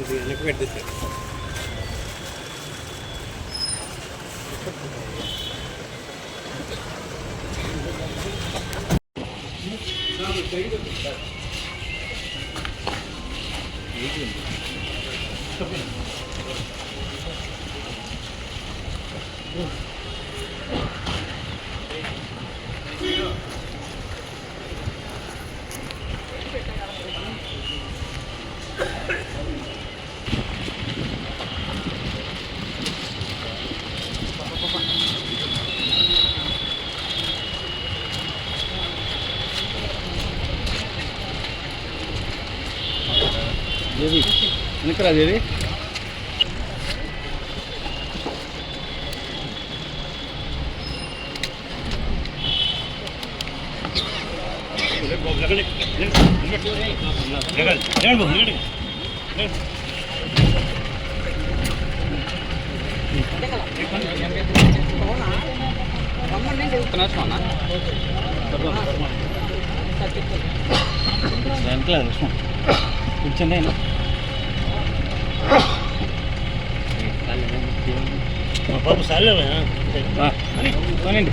వెనక్కి పెట్టేసి దేవి వెనకరా దేవి కూర్చోండి బాబు సార్లేనండి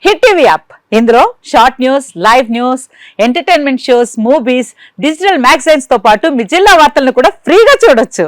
హిట్ టీవీ యాప్ ఇందులో short news, live news, entertainment shows, movies, digital magazines తో పాటు మీ జిల్లా వార్తలను కూడా ఫ్రీగా చూడొచ్చు.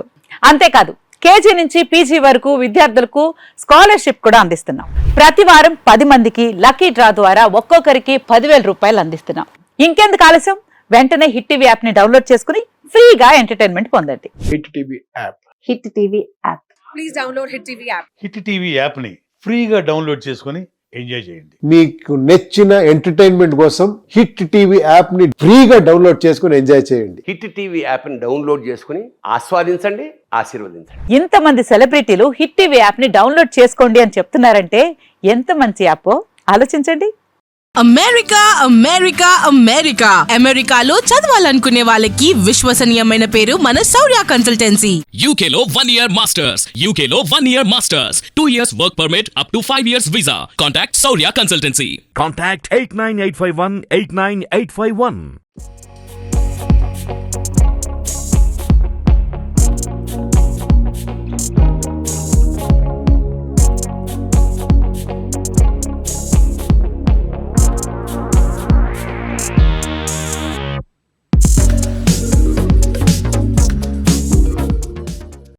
అంతేకాదు కేజీ నుంచి పీజీ వరకు విద్యార్థులకు స్కాలర్షిప్ కూడా అందిస్తున్నాం. ప్రతి వారం 10 మందికి లక్కీ డ్రా ద్వారా ఒక్కొక్కరికి 10,000 రూపాయలు అందిస్తున్నాం. ఇంకెందుకు ఆలస్యం, వెంటనే హిట్ టీవీ యాప్ ని డౌన్లోడ్ చేసుకుని ఫ్రీగా ఎంటర్టైన్మెంట్ పొందండి. Hit TV app. Hit TV app. Please download hit TV app. Hit TV app ని ఫ్రీగా డౌన్లోడ్ చేసుకుని ఎంజాయ్ చేయండి. మీకు నచ్చిన ఎంటర్టైన్మెంట్ కోసం హిట్ టీవీ యాప్ ని ఫ్రీగా డౌన్లోడ్ చేసుకుని ఎంజాయ్ చేయండి. హిట్ టీవీ యాప్ ని డౌన్లోడ్ చేసుకుని ఆస్వాదించండి, ఆశీర్వదించండి. ఇంతమంది సెలబ్రిటీలు హిట్ టీవీ యాప్ ని డౌన్లోడ్ చేసుకోండి అని చెప్తున్నారంటే ఎంత మంచి యాప్ ఆలోచించండి. అమెరికా అమెరికా అమెరికా అమెరికాలో చదవాలనుకునే వాళ్ళకి విశ్వసనీయమైన పేరు మన శౌర్య కన్సల్టెన్సీ. UK లో 1 year masters, UK లో 1 year masters, 2 years work permit up to 5 years visa. Contact Shaurya Consultancy. Contact 89851 89851.